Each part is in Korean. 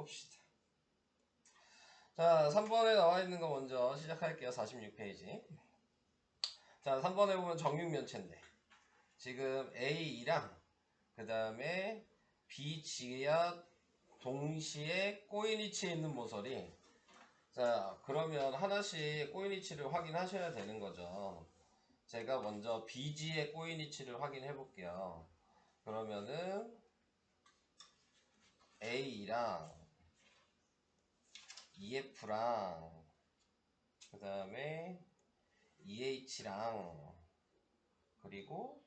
해봅시다. 자, 3번에 나와 있는 거 먼저 시작할게요. 46페이지. 자, 3번에 보면 정육면체인데 지금 A랑 그 다음에 B, G가 동시에 꼬인 위치에 있는 모서리. 자, 그러면 하나씩 꼬인 위치를 확인하셔야 되는 거죠. 제가 먼저 BG의 꼬인 위치를 확인해 볼게요. 그러면은 A랑 EF랑 그 다음에 EH랑 그리고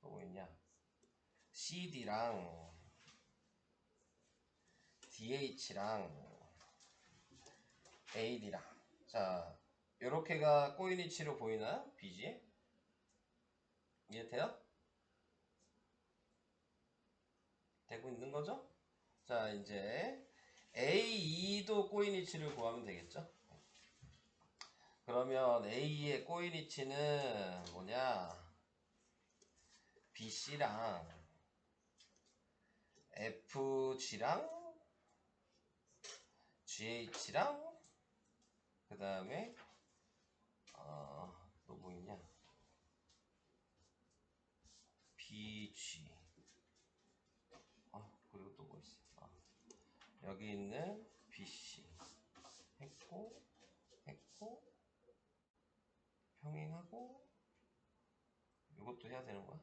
또 뭐 있냐 CD랑 DH랑 AD랑 자 요렇게가 꼬인 위치로 보이나요? BG 이해돼요? 되고 있는 거죠? 자 이제 AE도 꼬인 위치를 구하면 되겠죠? 그러면 A의 꼬인 위치는 뭐냐 BC랑 FG랑 GH랑 그 다음에 또 뭐 있냐 BG 그리고 또 뭐 있어 여기 있는 BC 했고 평행하고 이것도 해야 되는 거야?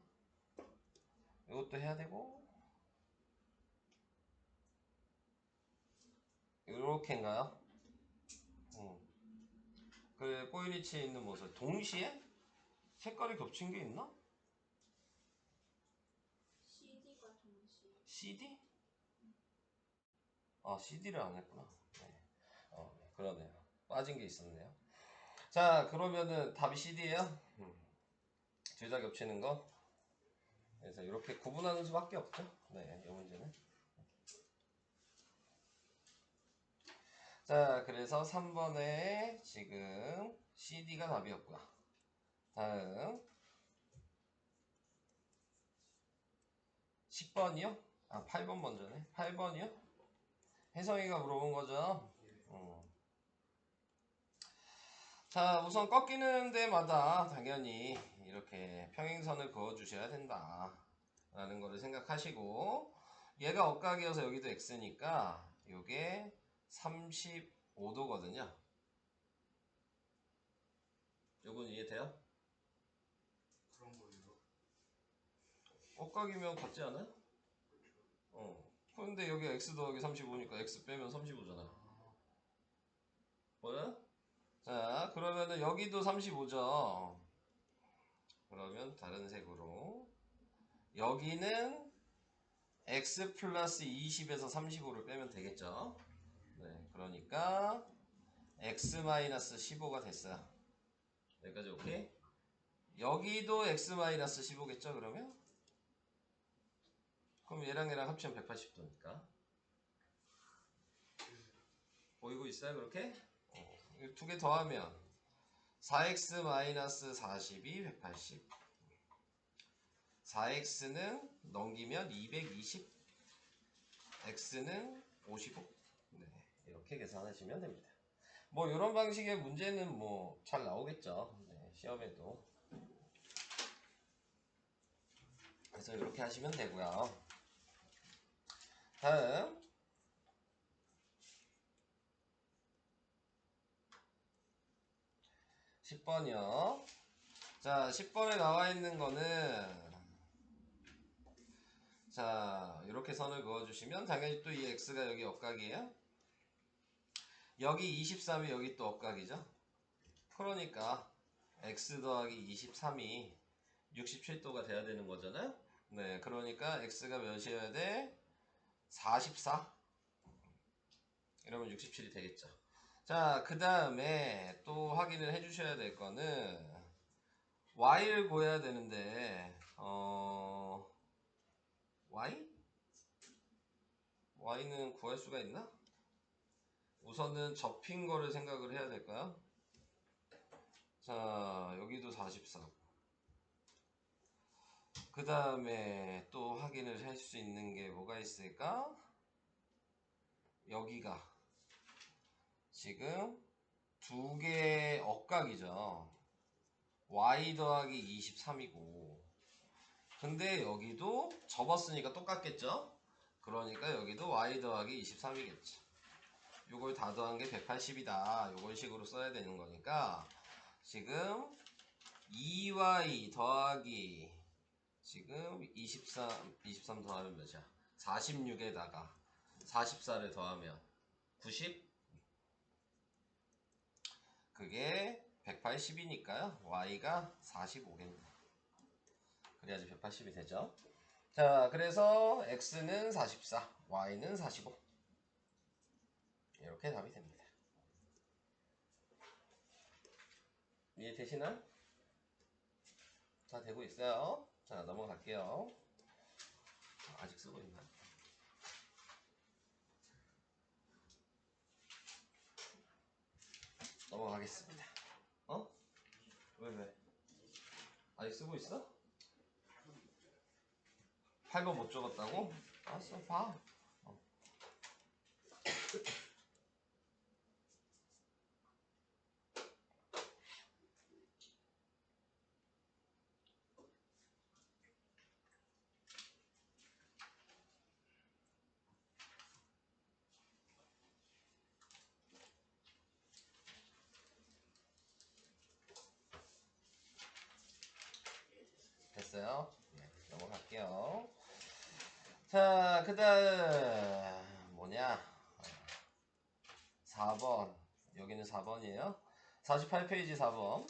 이것도 해야 되고 이렇게인가요? 그 꼬인 위치에 있는 모습 동시에 색깔이 겹친 게 있나? CD가 동시에 CD? CD를 안 했구나. 네. 그러네요. 빠진 게 있었네요. 자, 그러면은 답이 CD예요? 둘 다 겹치는 거. 그래서 이렇게 구분하는 수밖에 없죠. 네, 이 문제는. 자, 그래서 3번에 지금 CD가 답이었고요. 다음 10번이요? 8번 먼저네. 8번이요? 혜성이가 물어본 거죠. 자, 우선 꺾이는 데마다 당연히 이렇게 평행선을 그어 주셔야 된다 라는 거를 생각하시고 얘가 억각이어서 여기도 x니까 요게 35도거든요. 요건 이해돼요? 그런 거예요. 억각이면 같지 않아요? 근데 여기 x 더하기 35니까 x 빼면 35잖아. 뭐야? 자, 그러면은 여기도 35죠. 그러면 다른 색으로 여기는 x 플러스 20에서 35를 빼면 되겠죠. 네, 그러니까 x 마이너스 15가 됐어요. 여기까지 오케이? 여기도 x 마이너스 15겠죠, 그러면? 그럼 얘랑 얘랑 합치면 180도니까. 보이고 있어요, 그렇게? 두 개 더하면 4x 마이너스 40이 180. 4x는 넘기면 220. x는 55. 네, 이렇게 계산하시면 됩니다. 뭐 이런 방식의 문제는 뭐 잘 나오겠죠. 네, 시험에도. 그래서 이렇게 하시면 되고요. 다음 10번이요. 자, 10번에 나와 있는 거는 자, 이렇게 선을 그어주시면 당연히 또 이 x가 여기 억각이에요. 여기 23이 여기 또 억각이죠. 그러니까 x 더하기 23이 67도가 돼야 되는 거잖아요. 네, 그러니까 x가 몇이어야 돼? 44. 이러면 67이 되겠죠. 자, 그 다음에 또 확인을 해주셔야 될 거는 y를 구해야 되는데 y? y는 구할 수가 있나? 우선은 접힌 거를 생각을 해야 될까요? 자, 여기도 44. 그 다음에 또 확인을 할 수 있는 게 뭐가 있을까? 여기가 지금 두 개의 억각이죠. y 더하기 23이고 근데 여기도 접었으니까 똑같겠죠? 그러니까 여기도 y 더하기 23이겠죠. 요걸 다 더한 게 180이다. 요걸 식으로 써야 되는 거니까 지금 2y 더하기 지금 23 더하면 몇이야? 46에다가 44를 더하면 90? 그게 180이니까요. y가 45겠네요. 그래야지 180이 되죠. 자, 그래서 x는 44, y는 45. 이렇게 답이 됩니다. 이해되시나요? 다 되고 있어요. 자, 넘어갈게요. 아직 쓰고 있나? 넘어가겠습니다. 어? 왜? 아직 쓰고 있어? 8번 못 적었다고? 알았어, 봐. 됐어요? 네, 넘어갈게요. 자, 그 다음 뭐냐 4번 여기는 4번이에요 48페이지 4번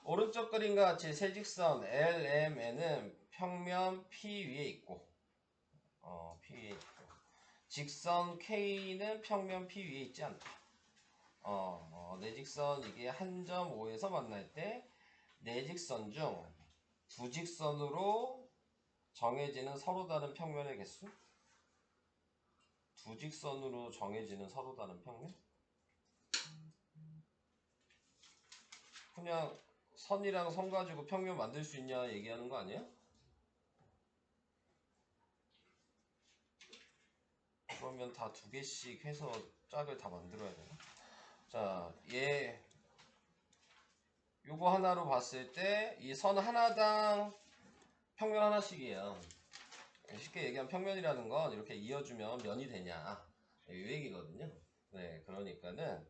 오른쪽 그림과 같이 세직선 LMN은 평면 P 위에 있고 P 위에 있고 직선 K는 평면 P 위에 있지 않다. 내직선 이게 한 점 O에서 만날 때 내직선 중 두 직선으로 정해지는 서로 다른 평면의 개수? 두 직선으로 정해지는 서로 다른 평면? 그냥 선이랑 선 가지고 평면 만들 수 있냐 얘기하는 거 아니에요? 그러면 다 두 개씩 해서 짝을 다 만들어야 되나? 자, 요거 하나로 봤을 때 이 선 하나당 평면 하나씩이에요. 쉽게 얘기하면 평면이라는 건 이렇게 이어주면 면이 되냐 이 얘기거든요. 네, 그러니까는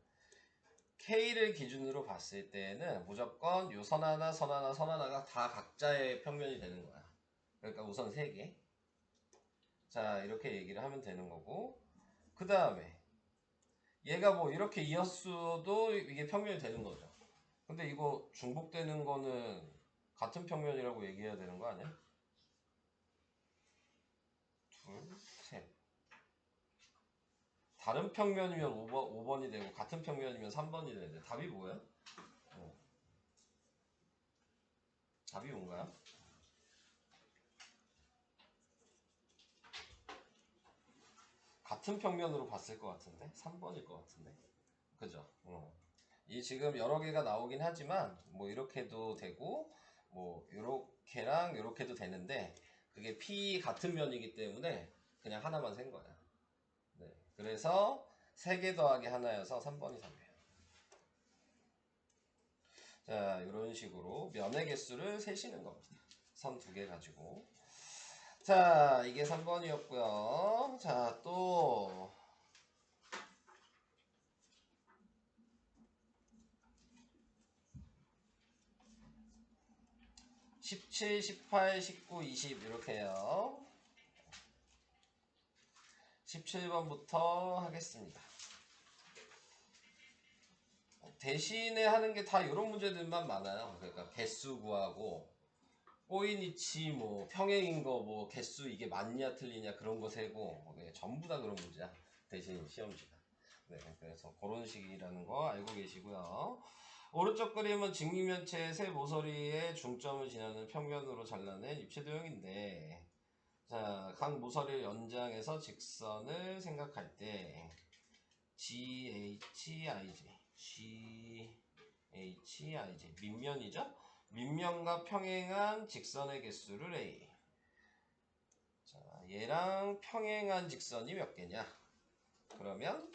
K를 기준으로 봤을 때는 무조건 요 선 하나, 선 하나, 선 하나가 다 각자의 평면이 되는 거야. 그러니까 우선 3개. 자, 이렇게 얘기를 하면 되는 거고 그 다음에 얘가 뭐 이렇게 이었어도 이게 평면이 되는 거죠. 근데 이거 중복되는 거는 같은 평면이라고 얘기해야 되는 거 아니야? 둘, 셋. 다른 평면이면 5번이 되고 같은 평면이면 3번이 되는데 답이 뭐야? 답이 뭔가요? 같은 평면으로 봤을 것 같은데? 3번일 것 같은데? 그죠? 이 지금 여러 개가 나오긴 하지만 뭐 이렇게도 되고 뭐 요렇게랑 요렇게도 되는데 그게 P 같은 면이기 때문에 그냥 하나만 센 거야. 네. 그래서 3개 더하기 하나여서 3번이 답이에요. 자, 이런 식으로 면의 개수를 세시는 겁니다. 선 2개 가지고. 자, 이게 3번이었고요. 자, 또 17, 18, 19, 20 이렇게 해요. 17번부터 하겠습니다. 대신에 하는 게 다 이런 문제들만 많아요. 그러니까 개수 구하고 꼬인이치 뭐 평행인 거 뭐 개수 이게 맞냐 틀리냐 그런 거 세고 네, 전부 다 그런 문제야. 대신 시험지가. 네, 그래서 그런 식이라는 거 알고 계시고요. 오른쪽 그림은 직립면체의 세 모서리의 중점을 지나는 평면으로 잘라낸 입체도형인데 자, 각 모서리를 연장해서 직선을 생각할 때 GHIJ 밑면이죠? 밑면과 평행한 직선의 개수를 A. 자, 얘랑 평행한 직선이 몇 개냐? 그러면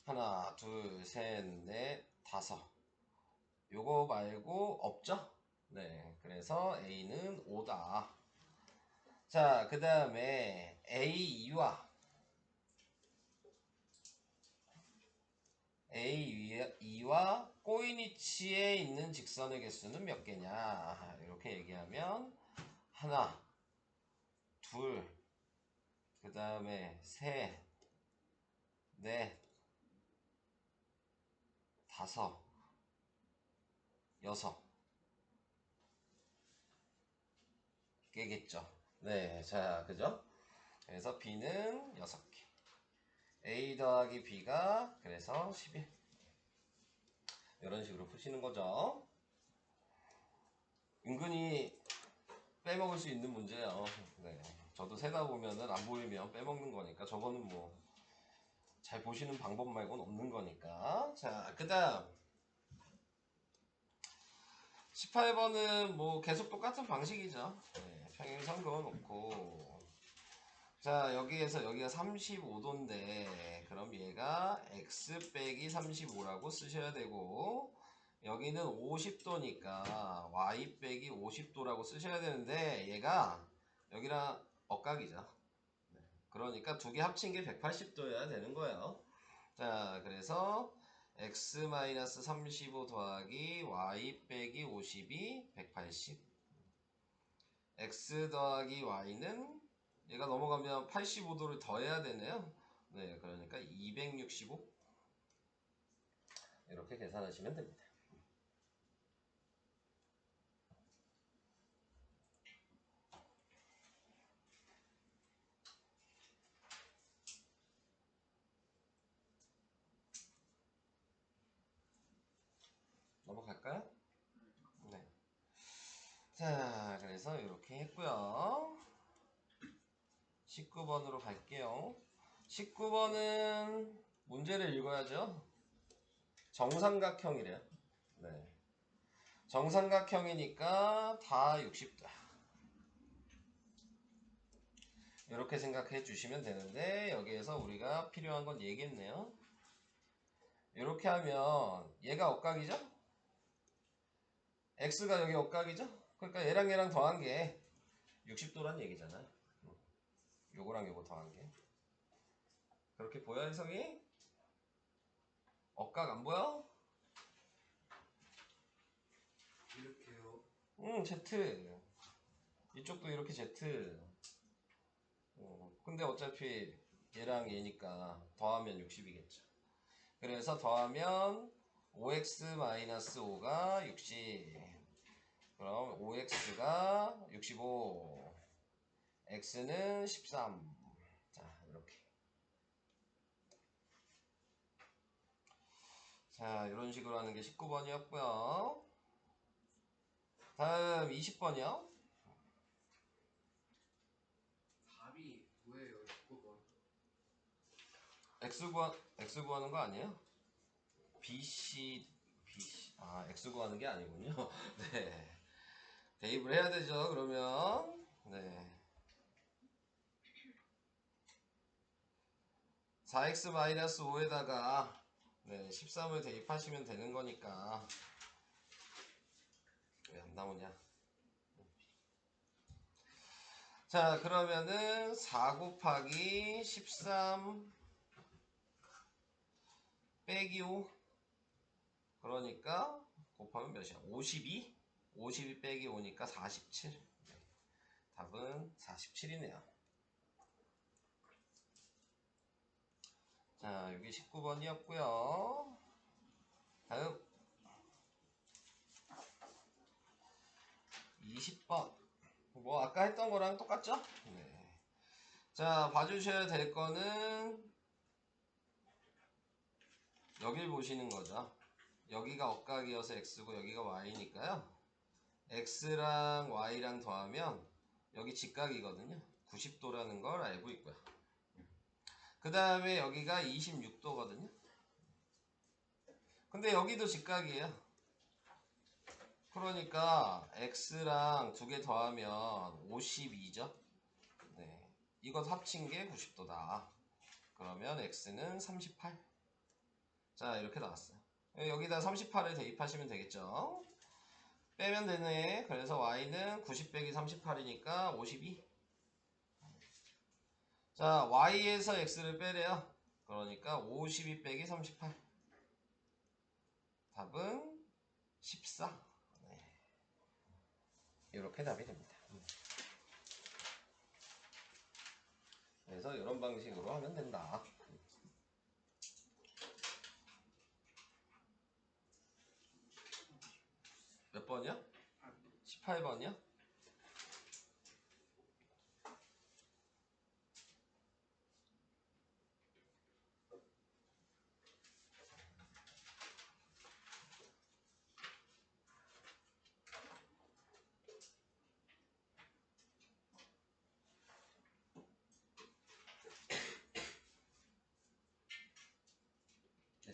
하나, 둘, 셋, 넷, 다섯. 요거 말고 없죠? 네, 그래서 A는 5다. 자, 그 다음에 A2와 꼬인 위치에 있는 직선의 개수는 몇 개냐? 이렇게 얘기하면 하나, 둘, 그 다음에 셋, 넷, 다섯, 여섯 개겠죠. 네, 자, 그죠? 그래서 B는 6개. A 더하기 B가 그래서 11. 이런 식으로 푸시는 거죠. 은근히 빼먹을 수 있는 문제예요. 네, 저도 세다 보면은 안 보이면 빼먹는 거니까 저거는 뭐 잘 보시는 방법 말고는 없는 거니까. 자, 그 다음 18번은 뭐 계속 똑같은 방식이죠. 네, 평행선 그어놓고 자, 여기에서 여기가 35도인데 그럼 얘가 x 빼기 35라고 쓰셔야 되고 여기는 50도니까 y 빼기 50도라고 쓰셔야 되는데 얘가 여기랑 엇각이죠. 그러니까 두 개 합친 게 180도여야 되는 거예요. 자, 그래서 x-35 더하기 y 빼기 50이 180. x 더하기 y는 얘가 넘어가면 85도를 더해야 되네요. 네, 그러니까 265. 이렇게 계산하시면 됩니다. 넘어갈까요? 네. 자, 그래서 이렇게 했고요. 19번으로 갈게요. 19번은 문제를 읽어야죠. 정삼각형이래요. 네. 정삼각형이니까 다 60도. 이렇게 생각해 주시면 되는데 여기에서 우리가 필요한 건 얘기했네요. 이렇게 하면 얘가 엇각이죠? x가 여기 엇각이죠? 그러니까 얘랑 더한 게 60도란 얘기잖아요. 요거랑 요거 더한 게. 그렇게 보여, 혜성이? 엇각 안 보여? 이렇게요. Z. 이쪽도 이렇게 Z. 근데 어차피 얘랑 얘니까 더하면 60이겠죠. 그래서 더하면 5x-5가 60. 그럼 5x가 65. x는 13. 자, 이렇게. 자, 이런 식으로 하는 게 19번이었고요. 다음 20번이요. 답이 뭐예요? 19번. x 구하는 거 아니에요? BC. x 구하는 게 아니군요. 네. 대입을 해야 되죠, 그러면. 네. 4x-5에다가 네, 13을 대입하시면 되는 거니까. 왜 안 나오냐? 자, 그러면은 4 곱하기 13 빼기 5. 그러니까 곱하면 몇이야? 52? 52 빼기 5니까 47. 네, 답은 47이네요. 자, 여기 19번이었고요. 다음 20번. 뭐 아까 했던 거랑 똑같죠? 네. 자, 봐주셔야 될 거는 여길 보시는 거죠. 여기가 엇각이어서 x고 여기가 y니까요. x랑 y랑 더하면 여기 직각이거든요. 90도라는 걸 알고 있고요. 그 다음에 여기가 26도거든요. 근데 여기도 직각이에요. 그러니까 x랑 두 개 더하면 52죠. 네. 이것 합친 게 90도다. 그러면 x는 38. 자, 이렇게 나왔어요. 여기다 38을 대입하시면 되겠죠. 빼면 되네. 그래서 y는 90 빼기 38이니까 52. 자, y에서 x를 빼래요. 그러니까 52 빼기 38. 답은 14. 네. 이렇게 답이 됩니다. 그래서 이런 방식으로 하면 된다. 몇 번이요? 18번이요?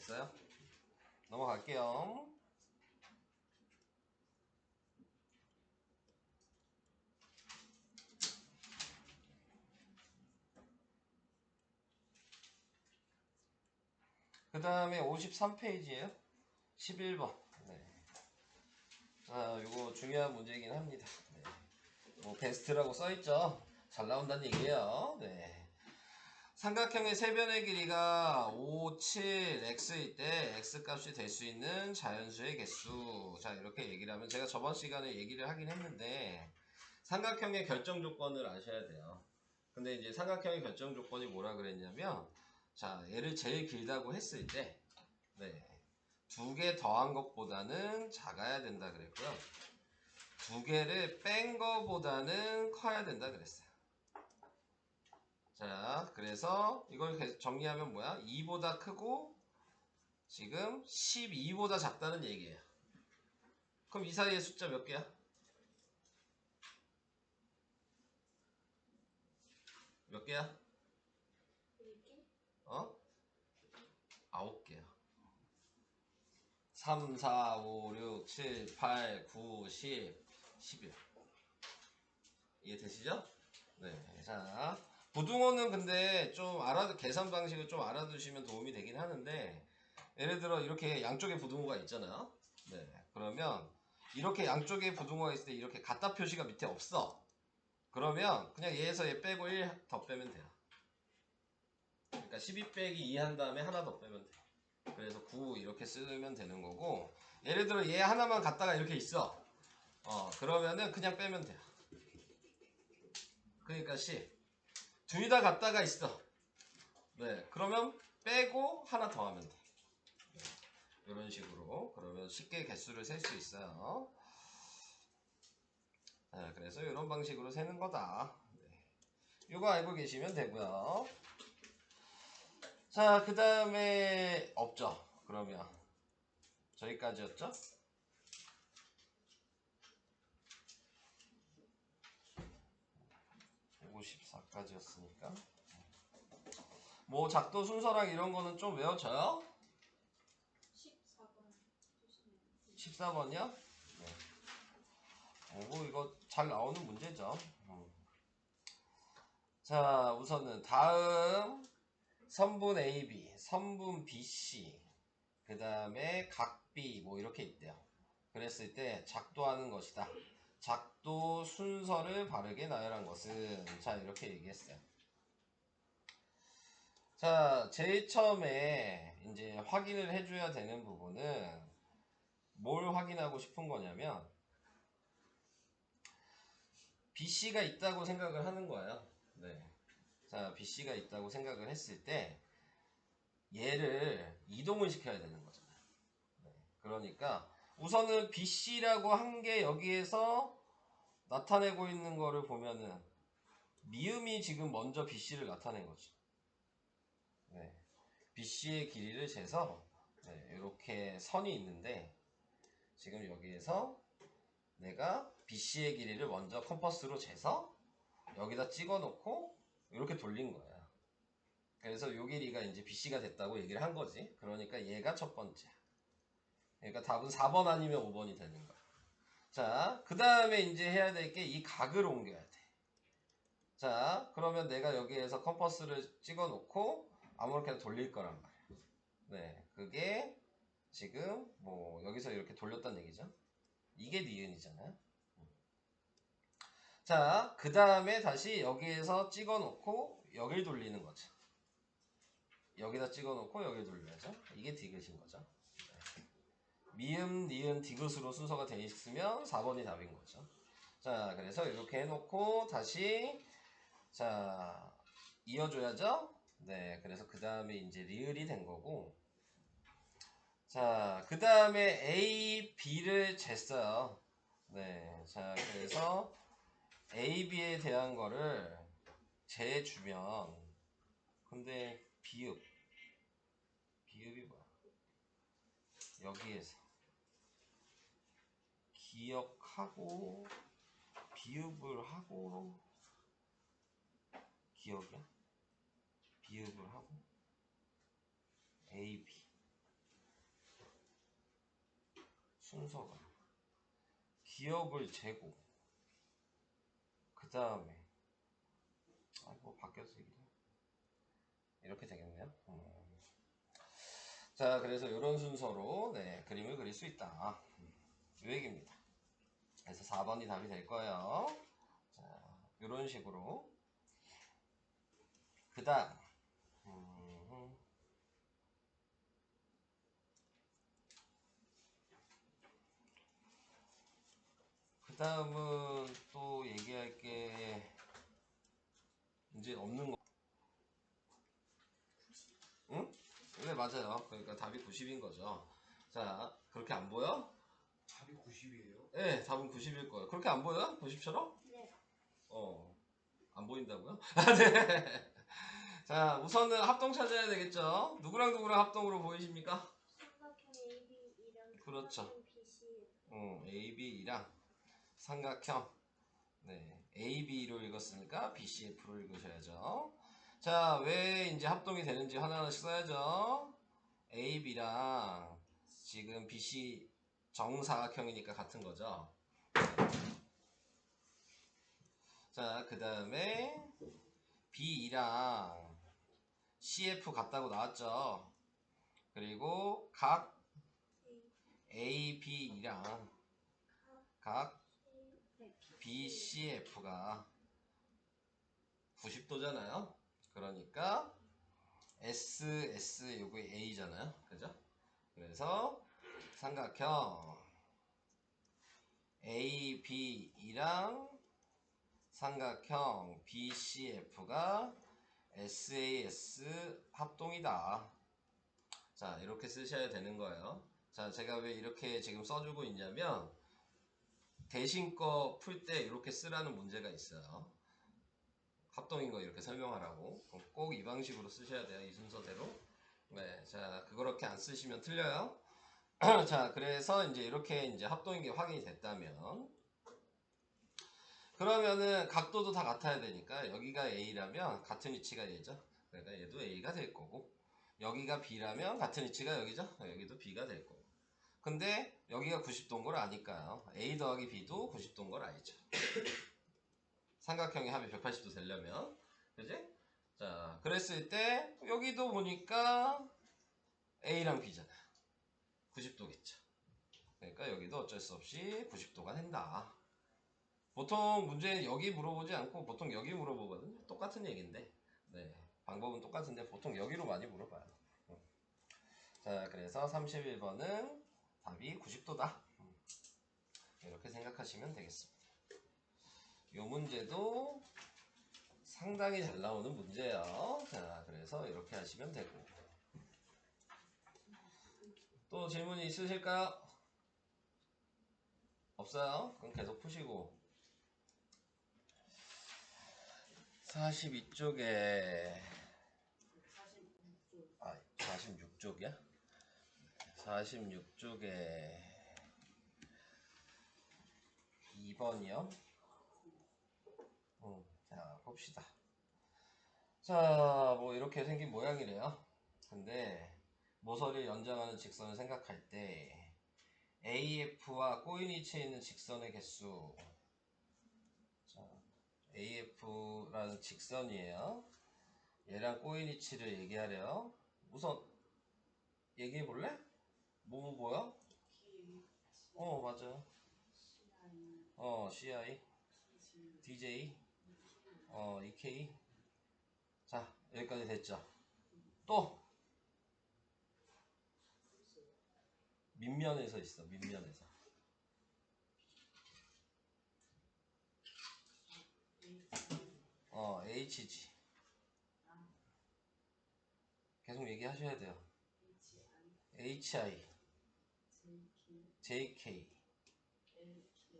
됐어요? 넘어갈게요. 그 다음에 53페이지에요. 11번. 네. 자, 이거 중요한 문제이긴 합니다. 네. 뭐 베스트라고 써있죠. 잘 나온다는 얘기예요. 네. 삼각형의 세변의 길이가 5, 7, x일 때 x값이 될 수 있는 자연수의 개수. 자, 이렇게 얘기를 하면 제가 저번 시간에 얘기를 하긴 했는데 삼각형의 결정 조건을 아셔야 돼요. 근데 이제 삼각형의 결정 조건이 뭐라 그랬냐면, 자, 얘를 제일 길다고 했을 때, 네, 두 개 더한 것보다는 작아야 된다 그랬고요. 두 개를 뺀 것보다는 커야 된다 그랬어요. 자, 그래서 이걸 계속 정리하면 뭐야? 2보다 크고 지금 12보다 작다는 얘기예요. 그럼 이 사이에 숫자 몇 개야? 몇 개야? 어? 9개야. 3, 4, 5, 6, 7, 8, 9, 10, 11. 이해되시죠? 네. 자, 부등호는 근데 좀 계산 방식을 좀 알아두시면 도움이 되긴 하는데, 예를 들어 이렇게 양쪽에 부등호가 있잖아요. 네. 그러면 이렇게 양쪽에 부등호가 있을 때 이렇게 같다 표시가 밑에 없어. 그러면 그냥 얘에서 얘 빼고 1 더 빼면 돼요. 그러니까 12 빼기 2 한 다음에 하나 더 빼면 돼. 그래서 9 이렇게 쓰면 되는 거고, 예를 들어 얘 하나만 갖다가 이렇게 있어. 그러면은 그냥 빼면 돼요. 그러니까 10. 둘 다 갖다가 있어. 네. 그러면 빼고 하나 더 하면 돼. 이런 식으로. 그러면 쉽게 개수를 셀 수 있어요. 네, 그래서 이런 방식으로 세는 거다. 네. 이거 알고 계시면 되고요. 자, 그 다음에 없죠. 그러면 저기까지였죠? 54까지였으니까. 뭐 작도 순서랑 이런 거는 좀 외워져요? 14번 주시면 14번이요? 네. 뭐 이거 잘 나오는 문제죠. 자, 우선은 다음 선분 AB, 선분 BC, 그 다음에 각 B 뭐 이렇게 있대요. 그랬을 때 작도하는 것이다. 작도 순서를 바르게 나열한 것은, 자, 이렇게 얘기했어요. 자, 제일 처음에 이제 확인을 해줘야 되는 부분은 뭘 확인하고 싶은 거냐면, BC가 있다고 생각을 하는 거예요. 네. 자, BC가 있다고 생각을 했을 때 얘를 이동을 시켜야 되는 거잖아요. 네. 그러니까 우선은 BC라고 한 게 여기에서 나타내고 있는 거를 보면은 미음이 지금 먼저 BC를 나타낸 거죠. 네. BC의 길이를 재서 네, 이렇게 선이 있는데, 지금 여기에서 내가 BC의 길이를 먼저 컴퍼스로 재서 여기다 찍어 놓고 이렇게 돌린 거야. 그래서 요 길이가 이제 BC가 됐다고 얘기를 한 거지. 그러니까 얘가 첫 번째. 그러니까 답은 4번 아니면 5번이 되는 거야. 자, 그 다음에 이제 해야 될 게 이 각을 옮겨야 돼. 자, 그러면 내가 여기에서 컴퍼스를 찍어 놓고 아무렇게나 돌릴 거란 말이에요. 네, 그게 지금 뭐 여기서 이렇게 돌렸다는 얘기죠. 이게 니은이잖아요. 자, 그 다음에 다시 여기에서 찍어 놓고 여길 돌리는 거죠. 여기다 찍어 놓고 여길 돌려야죠. 이게 디귿인 거죠. 미음, 니은, 디귿으로 순서가 돼 있으면 4번이 답인 거죠. 자, 그래서 이렇게 해놓고 다시 자 이어줘야죠. 네, 그래서 그 다음에 이제 리을이 된 거고, 자, 그 다음에 A, B를 쟀어요. 네, 자, 그래서 A, B에 대한 거를 재주면, 근데 비읍이 뭐야? 여기에서 기억하고 비읍을 하고 기억이야? 비읍을 하고 A, B 순서가 기억을 재고 그 다음에 뭐 바뀌어서 이렇게 되겠네요. 자, 그래서 이런 순서로 네, 그림을 그릴 수 있다. 이 얘기입니다. 그래서 4번이 답이 될 거예요. 자, 이런 식으로. 그 다음 그 다음은 또 얘기할 게 이제 없는 거. 응? 네, 맞아요. 그러니까 답이 90인 거죠. 자, 그렇게 안 보여? 답이 90이에요? 네, 답은 90일 거예요. 그렇게 안 보여요? 90처럼? 네. 안 보인다고요? 아, 네. 자, 우선은 합동 찾아야 되겠죠? 누구랑 누구랑 합동으로 보이십니까? 삼각형 AB이랑 그렇죠. 삼각형 BC. AB랑 삼각형. 네, AB로 읽었으니까 BCF로 읽으셔야죠. 자, 왜 이제 합동이 되는지 하나하나씩 써야죠. AB랑 지금 BC 정사각형이니까 같은 거죠. 자, 그 다음에 B랑 CF 같다고 나왔죠. 그리고 각 AB랑 각 BCF가 90도잖아요. 그러니까 SS 요거 A잖아요. 그죠? 그래서 삼각형 AB랑 삼각형 BCF가 SAS 합동이다. 자, 이렇게 쓰셔야 되는 거예요. 자, 제가 왜 이렇게 지금 써주고 있냐면 대신 거 풀 때 이렇게 쓰라는 문제가 있어요. 합동인 거 이렇게 설명하라고. 꼭 이 방식으로 쓰셔야 돼요. 이 순서대로. 네, 자, 그렇게 안 쓰시면 틀려요. 자, 그래서 이제 이렇게 이제 합동인 게 확인이 됐다면, 그러면은 각도도 다 같아야 되니까 여기가 A라면 같은 위치가 얘죠. 그러니까 얘도 A가 될 거고, 여기가 B라면 같은 위치가 여기죠. 여기도 B가 될 거고. 근데 여기가 90도인 걸 아니까요. A 더하기 B도 90도인 걸 알죠. 삼각형의 합이 180도 되려면, 그지? 자, 그랬을 때 여기도 보니까 A랑 B잖아. 90도겠죠. 그러니까 여기도 어쩔 수 없이 90도가 된다. 보통 문제는 여기 물어보지 않고 보통 여기 물어보거든요. 똑같은 얘기인데, 네, 방법은 똑같은데 보통 여기로 많이 물어봐요. 자, 그래서 31번은 답이 90도다. 이렇게 생각하시면 되겠습니다. 이 문제도 상당히 잘 나오는 문제예요. 자, 그래서 이렇게 하시면 되고. 또 질문이 있으실까요? 없어요? 그럼 계속 푸시고. 42쪽에 46쪽이야? 46쪽에 2번이요? 자, 봅시다. 자, 뭐 이렇게 생긴 모양이래요. 근데 모서리를 연장하는 직선을 생각할 때 AF와 꼬인 위치에 있는 직선의 개수, 자, AF라는 직선이에요. 얘랑 꼬인위치를 얘기하래요. 우선 얘기해 볼래? 뭐뭐 보여? 맞아. CI, DJ, EK. 자, 여기까지 됐죠. 또 밑면에서 있어. 밑면에서. HG. 계속 얘기하셔야 돼요. HI, JK.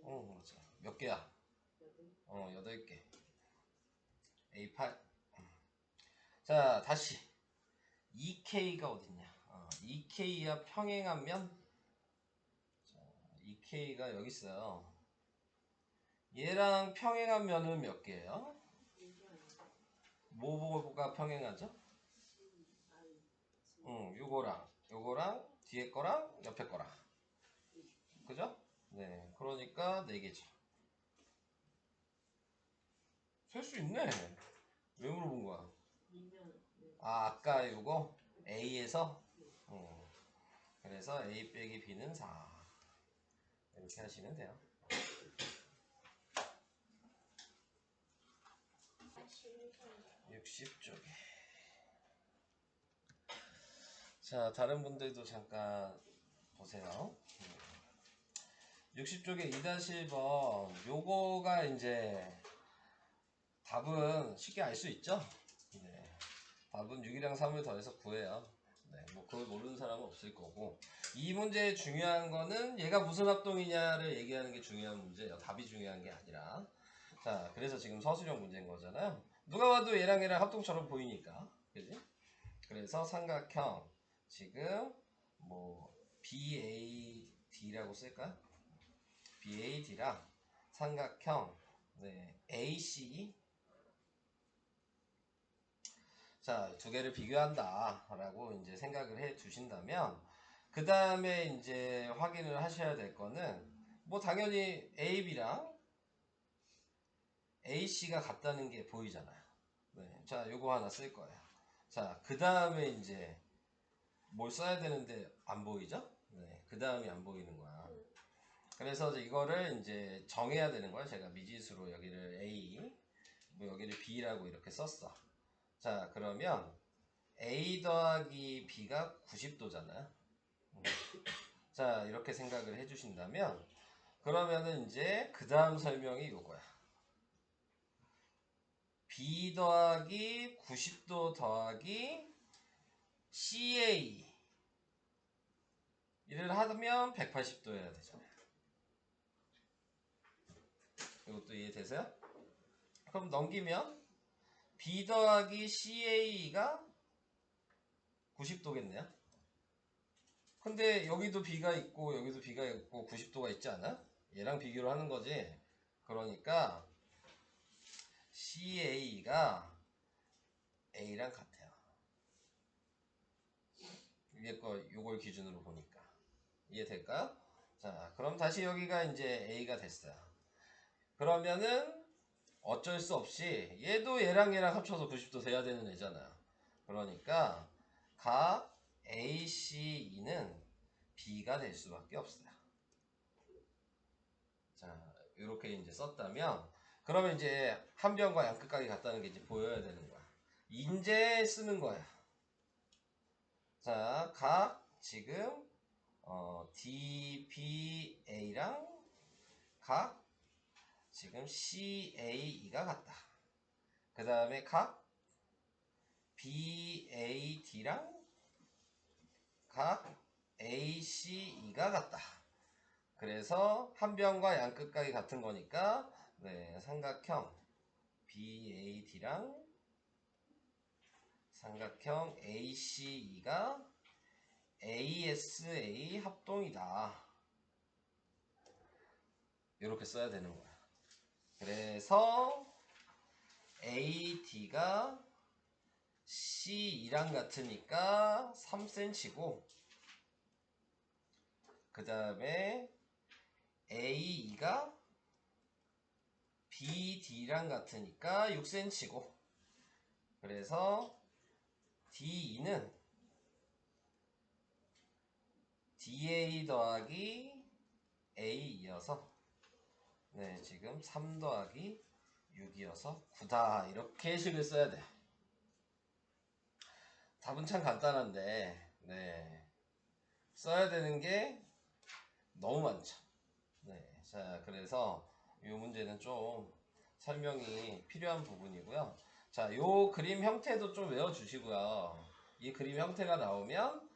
맞아. 몇 개야? 8개. A8. 자, 다시. EK가 어딨냐? EK와 평행한 면. 자, EK가 여기 있어요. 얘랑 평행한 면은 몇 개예요? 뭐가 평행하죠? 요거랑 뒤에 거랑 옆에 거랑. 그죠? 네, 그러니까 4개죠. 셀 수 있네. 왜 물어본 거야? 아까 요거 A에서 그래서 A 빼기 B는 4 이렇게 하시면 돼요. 60쪽에. 자, 다른 분들도 잠깐 보세요. 60쪽에 2-1번 요거가 이제 답은 쉽게 알 수 있죠? 네. 답은 6이랑 3을 더해서 9예요. 네, 뭐 그걸 모르는 사람은 없을 거고, 이 문제의 중요한 거는 얘가 무슨 합동이냐를 얘기하는 게 중요한 문제예요. 답이 중요한 게 아니라. 자, 그래서 지금 서술형 문제인 거잖아요. 누가 봐도 얘랑 합동처럼 보이니까, 그지? 그래서 삼각형 지금 뭐 BAD라고 쓸까? BAD랑 삼각형 AC. 자, 두 개를 비교한다 라고 이제 생각을 해 두신다면, 그 다음에 이제 확인을 하셔야 될 거는 뭐 당연히 AB랑 AC가 같다는 게 보이잖아요. 네, 자, 요거 하나 쓸 거예요. 자, 그 다음에 이제 뭘 써야 되는데 안 보이죠? 네, 그 다음이 안 보이는 거야. 그래서 이거를 이제 정해야 되는 거야. 제가 미지수로 여기를 A, 뭐 여기를 B라고 이렇게 썼어. 자, 그러면 A 더하기 B가 90도잖아요. 자, 이렇게 생각을 해주신다면, 그러면은 이제 그 다음 설명이 요거야. B 더하기 90도 더하기 CA 이를 하면 180도 해야 되잖아요. 이것도 이해되세요? 그럼 넘기면 B 더하기 CA가 90도겠네요. 근데 여기도 B가 있고 여기도 B가 있고 90도가 있지 않아? 얘랑 비교를 하는 거지. 그러니까 CA가 A랑 같아요. 위에 거 요걸 기준으로 보니까. 이해될까요? 자, 그럼 다시 여기가 이제 A가 됐어요. 그러면은 어쩔 수 없이 얘도 얘랑 합쳐서 90도 돼야 되는 애잖아요. 그러니까 각 ACE는 B가 될 수밖에 없어요. 자, 이렇게 이제 썼다면, 그러면 이제 한 변과 양끝각이 같다는 게 이제 보여야 되는 거야. 이제 쓰는 거야. 자, 각 지금 DBA랑 각 지금 CAE가 같다. 그 다음에 각 BAD랑 각 ACE가 같다. 그래서 한 변과 양끝각이 같은 거니까 삼각형 BAD랑 삼각형 ACE가 ASA 합동이다. 이렇게 써야 되는 거야. 그래서 AD가 CE랑 같으니까 3cm고, 그 다음에 AE가 BD랑 같으니까 6cm고 그래서 D2는 DA 더하기 A이어서 네 지금 3 더하기 6이어서 9다 이렇게 식을 써야 돼. 답은 참 간단한데 네 써야 되는 게 너무 많죠. 네, 자 그래서 이 문제는 좀 설명이 필요한 부분이고요. 자, 요 그림 형태도 좀 외워주시고요. 이 그림 형태가 나오면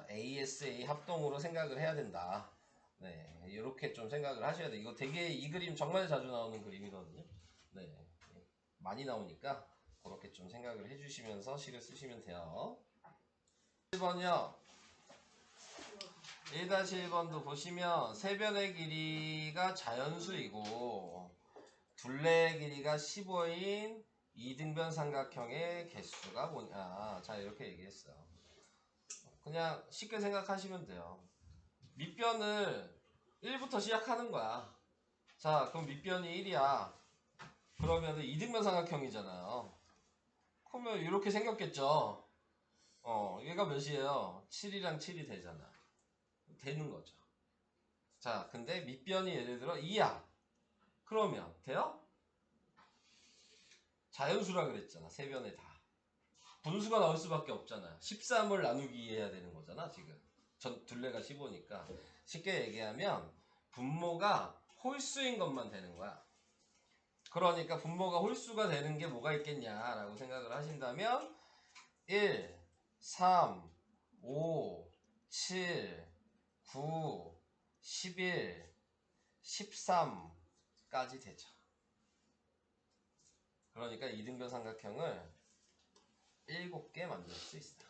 ASA 합동으로 생각을 해야 된다. 네, 이렇게 좀 생각을 하셔야 돼. 이거 되게 이 그림 정말 자주 나오는 그림이거든요. 네, 많이 나오니까 그렇게 좀 생각을 해주시면서 식을 쓰시면 돼요. 1번이요. 1-1번도 보시면 세변의 길이가 자연수이고 둘레의 길이가 15인 이등변 삼각형의 개수가 뭐냐. 자 이렇게 얘기했어요. 그냥 쉽게 생각하시면 돼요. 밑변을 1부터 시작하는 거야. 자 그럼 밑변이 1이야. 그러면 이등변 삼각형이잖아요. 그러면 이렇게 생겼겠죠. 얘가 몇이에요? 7이랑 7이 되잖아. 되는 거죠. 자 근데 밑변이 예를 들어 2야. 그러면 돼요? 자연수라 그랬잖아. 세 변에 다. 분수가 나올 수밖에 없잖아. 13을 나누기 해야 되는 거잖아. 지금 둘레가 15니까 쉽게 얘기하면 분모가 홀수인 것만 되는 거야. 그러니까 분모가 홀수가 되는 게 뭐가 있겠냐라고 생각을 하신다면 1, 3, 5, 7, 9, 11, 13까지 되죠. 그러니까 이등변 삼각형을 7개 만들 수 있다.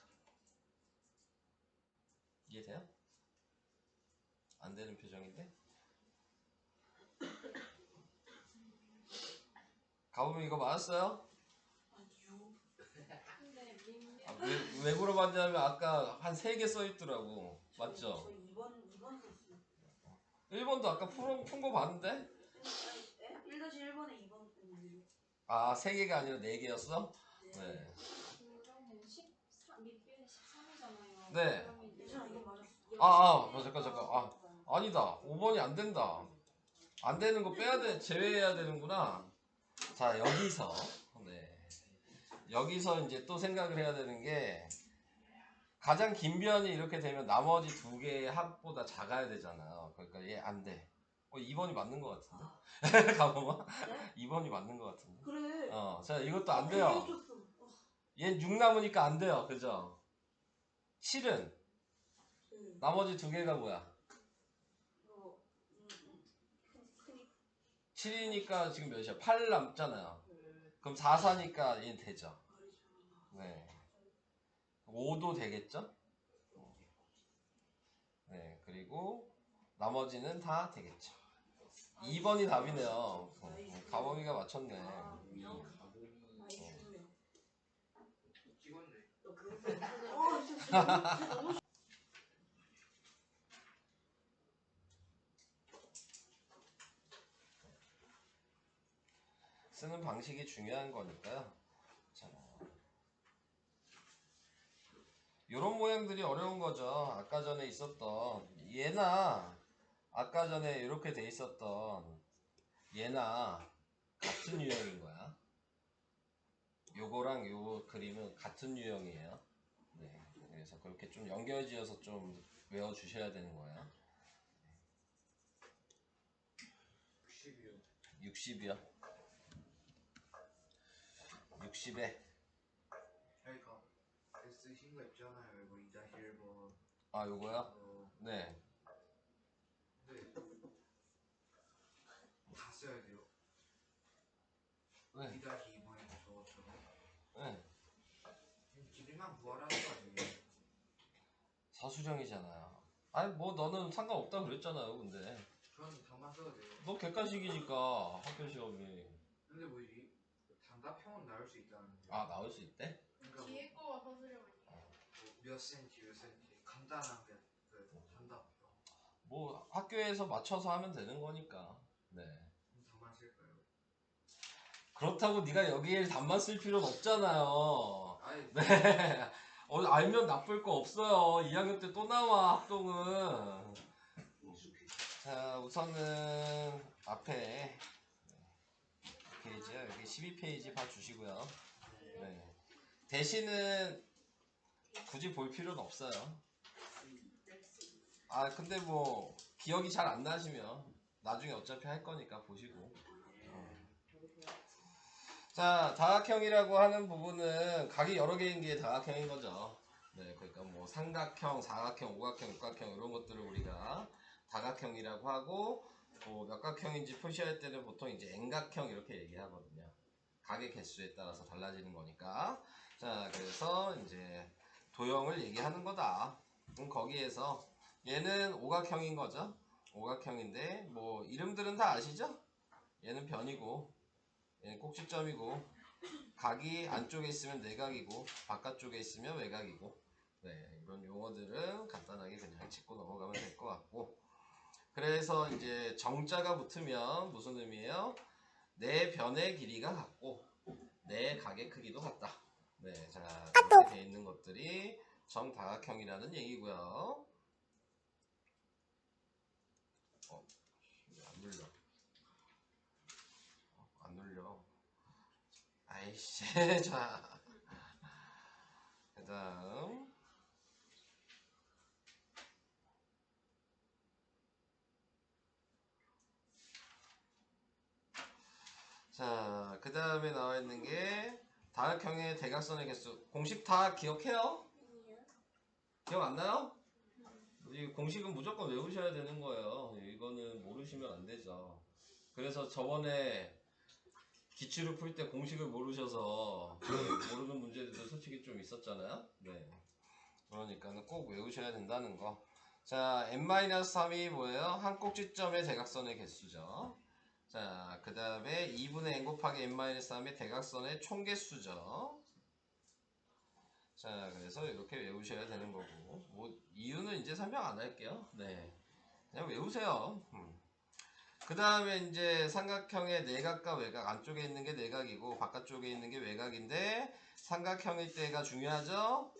이해돼요? 안 되는 표정인데? 가보면 이거 맞았어요? 근데 민면 왜 물어봤냐면 아까 한 3개 써있더라고. 맞죠? 저 2번 썼어요. 1번도 아까 푼 거 봤는데? 1-1번에 2번 썼는데. 아 3개가 아니라 4개였어? 네. 그러면 13 밑변이 13이잖아요. 네. 그러면 괜찮아, 이거 맞았어. 잠깐. 아니다. 5번이 안 된다. 안 되는 거 빼야 돼. 제외해야 되는구나. 자 여기서 네. 여기서 이제 또 생각을 해야 되는 게 가장 긴 변이 이렇게 되면 나머지 2개의 합보다 작아야 되잖아요. 그러니까 얘 안 돼. 2번이 맞는 것 같은데? 가봐봐. 네? 2번이 맞는 것 같은데? 그래. 자 이것도 안 돼요. 얘 6 남으니까 안 돼요. 그죠? 7은 나머지 2개가 뭐야? 7이니까 지금 몇이야? 8 남잖아요. 그럼 4, 4니까 얘 되죠. 네. 5도 되겠죠? 네. 그리고 나머지는 다 되겠죠. 2번이 답이네요. 가범이가 맞췄네. 찍었네. 쓰는 방식이 중요한 거니까요. 자, 요런 모양들이 어려운 거죠. 아까 전에 있었던 얘나 아까 전에 이렇게 돼 있었던 얘나 같은 유형인 거야. 요거랑 요 그림은 같은 유형이에요. 네, 그래서 그렇게 좀 연결지어서 좀 외워주셔야 되는 거예요. 60이요. 60이요. 60에 그러니까 쓰신 거 있잖아요. 이거 2-1번. 아 요거요? 네. 근데 다 써야 돼요. 네. 2-2번에서 저것처럼. 네. 길이만 구하라는 거 아니에요? 서술형이잖아요. 아니 뭐 너는 상관없다 그랬잖아요. 근데 저는 답만 써도 돼요. 너 객관식이니까 학교 시험이 근데 뭐지? 단답형은 나올 수 있다는데. 나올 수 있대? 그러니까 뒤에 거가 서술형 아니에요? 몇 센치 몇 센치 간단한 게 단답형. 뭐 학교에서 맞춰서 하면 되는 거니까. 네. 답만 쓸까요? 그렇다고 네가 여기에 답만 쓸 필요는 없잖아요. 아니 네. 알면 나쁠 거 없어요. 2학년 때 또 나와 합동은. 자, 우선은 앞에 페이지요. 여기 12페이지 봐주시고요. 네. 대신은 굳이 볼 필요는 없어요. 아, 근데 뭐 기억이 잘 안 나시면 나중에 어차피 할 거니까 보시고. 자, 다각형이라고 하는 부분은 각이 여러 개인 게 다각형인 거죠. 네, 그러니까 뭐 삼각형, 사각형, 오각형, 육각형 이런 것들을 우리가 다각형이라고 하고, 뭐 몇 각형인지 표시할 때는 보통 이제 N각형 이렇게 얘기하거든요. 각의 개수에 따라서 달라지는 거니까. 자, 그래서 이제 도형을 얘기하는 거다. 그럼 거기에서 얘는 오각형인 거죠. 오각형인데 뭐 이름들은 다 아시죠? 얘는 변이고, 얘는 꼭지점이고, 각이 안쪽에 있으면 내각이고 바깥쪽에 있으면 외각이고, 네, 이런 용어들은 간단하게 그냥 짚고 넘어가면 될 것 같고, 그래서 이제 정자가 붙으면 무슨 의미예요? 내 변의 길이가 같고 내 각의 크기도 같다. 네, 자, 이렇게 돼 있는 것들이 정다각형이라는 얘기고요. 안 눌려. 안 눌려. 아이씨. 자, 그다음. 자, 그 다음에 나와 있는 게 다각형의 대각선의 개수. 공식 다 기억해요? 기억 안 나요? 이 공식은 무조건 외우셔야 되는 거예요. 이거는 모르시면 안 되죠. 그래서 저번에 기출을 풀 때 공식을 모르셔서 모르는 문제들도 솔직히 좀 있었잖아요. 네. 그러니까는 꼭 외우셔야 된다는 거. 자, n-3이 뭐예요? 한 꼭지점의 대각선의 개수죠. 자, 그 다음에 2분의 n 곱하기 n-3의 대각선의 총개수죠. 자, 그래서 이렇게 외우셔야 되는 거고, 뭐 이유는 이제 설명 안 할게요. 네, 그냥 외우세요. 그 다음에 이제 삼각형의 내각과 외각, 안쪽에 있는 게 내각이고 바깥쪽에 있는 게 외각인데, 삼각형일 때가 중요하죠.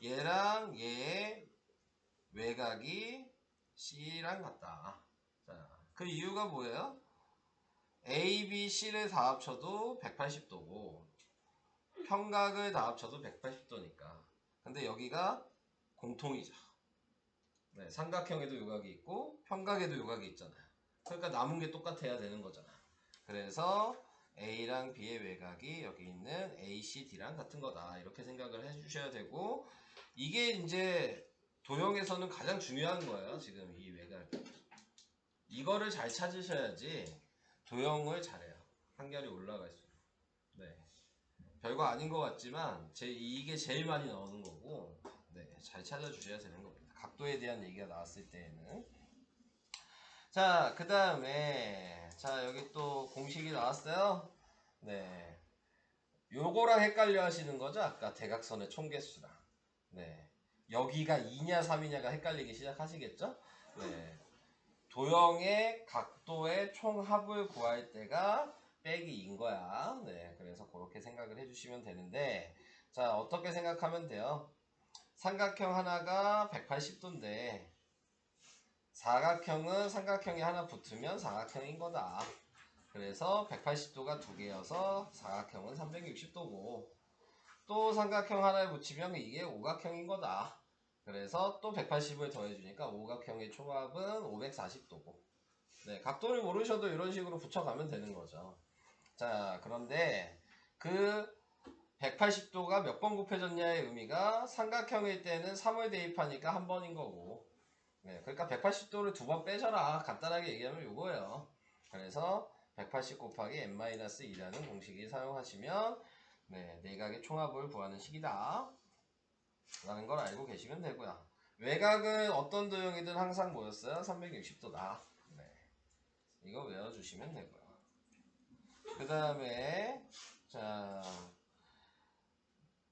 얘랑 얘의 외각이 C랑 같다. 자, 그 이유가 뭐예요? A, B, C를 다 합쳐도 180도고 평각을 다 합쳐도 180도니까. 근데 여기가 공통이죠. 네, 삼각형에도 요각이 있고 평각에도 요각이 있잖아요. 그러니까 남은 게 똑같아야 되는 거잖아. 그래서 A랑 B의 외각이 여기 있는 AC, D랑 같은 거다. 이렇게 생각을 해주셔야 되고, 이게 이제 도형에서는 가장 중요한 거예요. 지금 이 외각. 이거를 잘 찾으셔야지 도형을 잘해요. 한결이 올라갈수록. 네. 별거 아닌 것 같지만 이게 제일 많이 나오는 거고, 네, 잘 찾아주셔야 되는 겁니다. 각도에 대한 얘기가 나왔을 때에는. 자, 그 다음에 자, 여기 또 공식이 나왔어요. 네, 요거랑 헷갈려 하시는 거죠. 아까 대각선의 총개수랑. 네, 여기가 2냐 3이냐가 헷갈리기 시작하시겠죠. 네, 도형의 각도의 총합을 구할 때가 빼기 2인 거야. 네, 그래서 그렇게 생각을 해주시면 되는데, 자, 어떻게 생각하면 돼요? 삼각형 하나가 180도인데 사각형은 삼각형이 하나 붙으면 사각형인 거다. 그래서 180도가 두 개여서 사각형은 360도고, 또 삼각형 하나를 붙이면 이게 오각형인 거다. 그래서 또 180을 더해주니까 오각형의 총합은 540도고. 네, 각도를 모르셔도 이런 식으로 붙여가면 되는 거죠. 자, 그런데 그 180도가 몇 번 곱해졌냐의 의미가 삼각형일 때는 3을 대입하니까 한 번인 거고, 네, 그러니까 180도를 두 번 빼셔라. 간단하게 얘기하면 이거예요. 그래서 180 곱하기 n-2라는 공식이 사용하시면, 네, 내각의 총합을 구하는 식이다 라는 걸 알고 계시면 되고요. 외각은 어떤 도형이든 항상 뭐였어요? 360도다. 네, 이거 외워주시면 되고요. 그 다음에 자,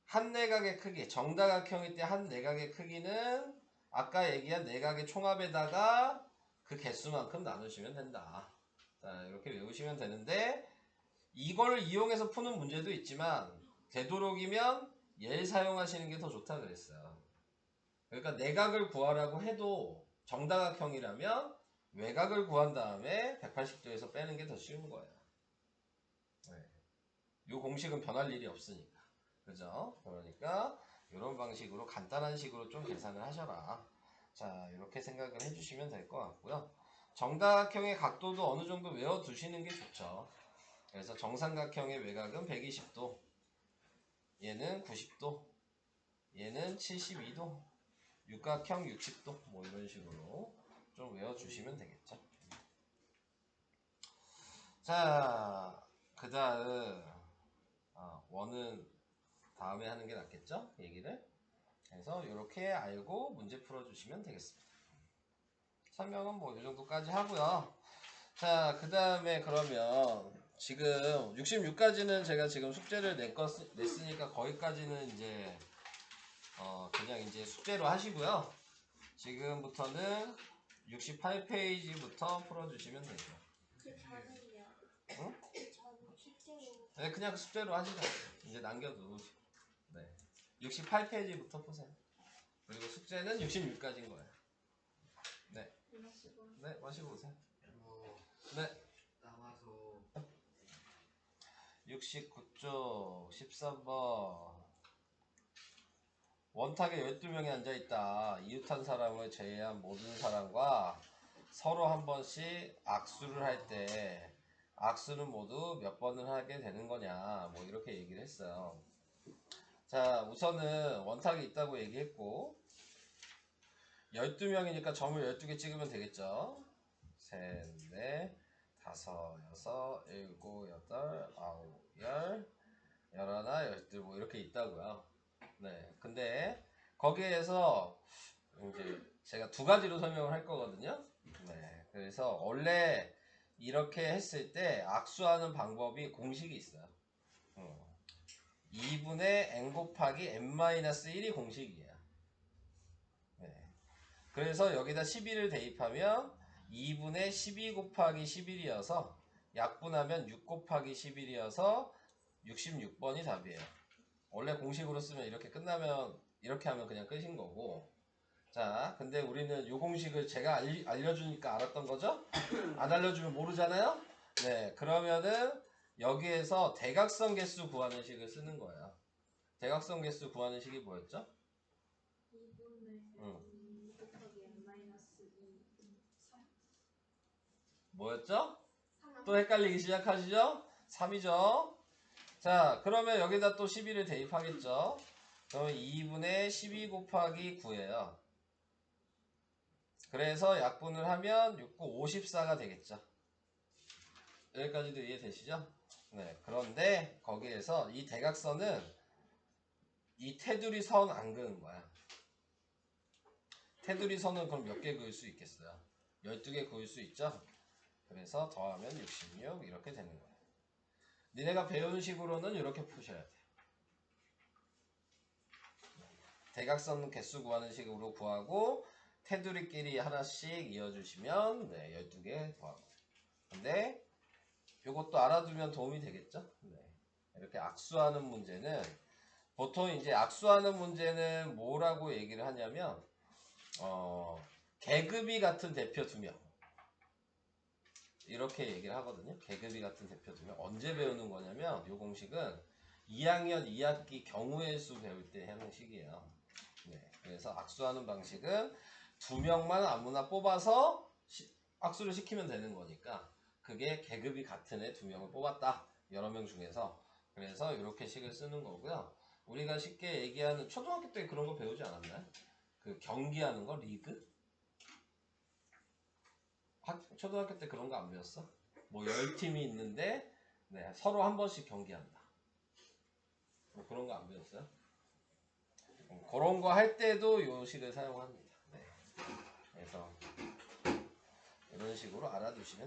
한 내각의 크기, 정다각형일 때 한 내각의 크기는 아까 얘기한 내각의 총합에다가 그 개수만큼 나누시면 된다. 자, 이렇게 외우시면 되는데, 이걸 이용해서 푸는 문제도 있지만 되도록이면 얘를 사용하시는 게 더 좋다 그랬어요. 그러니까 내각을 구하라고 해도 정다각형이라면 외곽을 구한 다음에 180도에서 빼는 게 더 쉬운 거예요. 네. 이 공식은 변할 일이 없으니까. 그죠? 그러니까 이런 방식으로 간단한 식으로 좀 계산을 하셔라. 자, 이렇게 생각을 해주시면 될 것 같고요. 정다각형의 각도도 어느 정도 외워두시는 게 좋죠. 그래서 정삼각형의 외곽은 120도, 얘는 90도, 얘는 72도, 육각형 60도, 뭐 이런 식으로 좀 외워주시면 되겠죠. 자, 그 다음 원은 다음에 하는 게 낫겠죠? 얘기를. 그래서 이렇게 알고 문제 풀어주시면 되겠습니다. 설명은 뭐 이 정도까지 하고요. 자, 그 다음에 그러면 지금 66까지는 제가 지금 숙제를 냈으니까 거기까지는 이제 그냥 이제 숙제로 하시고요. 지금부터는 68페이지부터 풀어주시면 되죠. 그 저는요. 응? 저는 실제로 네, 그냥 숙제로 하시죠. 이제 남겨두시고. 네. 68페이지부터 푸세요. 그리고 숙제는 66까지인 거예요. 네. 마시고 네, 마시고 오세요. 뭐 네. 남아서 69쪽 13번. 원탁에 12명이 앉아있다. 이웃한 사람을 제외한 모든 사람과 서로 한 번씩 악수를 할 때 악수는 모두 몇 번을 하게 되는 거냐, 뭐 이렇게 얘기를 했어요. 자, 우선은 원탁이 있다고 얘기했고 12명이니까 점을 12개 찍으면 되겠죠. 셋, 넷, 다섯, 여섯, 일곱, 여덟, 아홉, 열, 열하나, 열둘, 뭐 이렇게 있다고요. 네, 근데 거기에서 이제 제가 두 가지로 설명을 할 거거든요. 네, 그래서 원래 이렇게 했을 때 악수하는 방법이 공식이 있어요. 2분의 n 곱하기 n-1이 공식이에요. 네. 그래서 여기다 11을 대입하면 2분의 12 곱하기 11이어서 약분하면 6 곱하기 11이어서 66번이 답이에요. 원래 공식으로 쓰면 이렇게 끝나면 이렇게 하면 그냥 끝인 거고. 자, 근데 우리는 이 공식을 제가 알려주니까 알았던 거죠? 안 알려주면 모르잖아요? 네, 그러면은 여기에서 대각선 개수 구하는 식을 쓰는 거예요. 대각선 개수 구하는 식이 뭐였죠? 2분의 응. 2 곱하기 n-2 3 뭐였죠? 또 헷갈리기 시작하시죠? 3이죠? 자, 그러면 여기다 또 12를 대입하겠죠? 그러면 2분의 12 곱하기 9예요. 그래서 약분을 하면 6, 9, 54가 되겠죠. 여기까지도 이해되시죠? 네. 그런데 거기에서 이 대각선은 이 테두리 선 안 그은 거야. 테두리 선은 그럼 몇 개 그을 수 있겠어요? 12개 그을 수 있죠? 그래서 더하면 66 이렇게 되는 거예요. 니네가 배운 식으로는 이렇게 푸셔야 돼요. 대각선 개수 구하는 식으로 구하고 테두리끼리 하나씩 이어주시면 네, 12개 더하고. 근데 이것도 알아두면 도움이 되겠죠? 네. 이렇게 악수하는 문제는 보통 이제 악수하는 문제는 뭐라고 얘기를 하냐면 계급이 같은 대표 2명 이렇게 얘기를 하거든요. 계급이 같은 대표 2명. 언제 배우는 거냐면 이 공식은 2학년 2학기 경우의 수 배울 때 하는 식이에요. 네. 그래서 악수하는 방식은 2명만 아무나 뽑아서 악수를 시키면 되는 거니까 그게 계급이 같은 애 2명을 뽑았다. 여러 명 중에서. 그래서 이렇게 식을 쓰는 거고요. 우리가 쉽게 얘기하는 초등학교 때 그런 거 배우지 않았나요? 그 경기하는 거 리그? 초등학교 때 그런 거 안 배웠어? 뭐 10팀이 있는데 네, 서로 한 번씩 경기한다. 뭐 그런 거 안 배웠어요? 그런 거 할 때도 이 식을 사용합니다. 네. 그래서 이런 식으로 알아두시면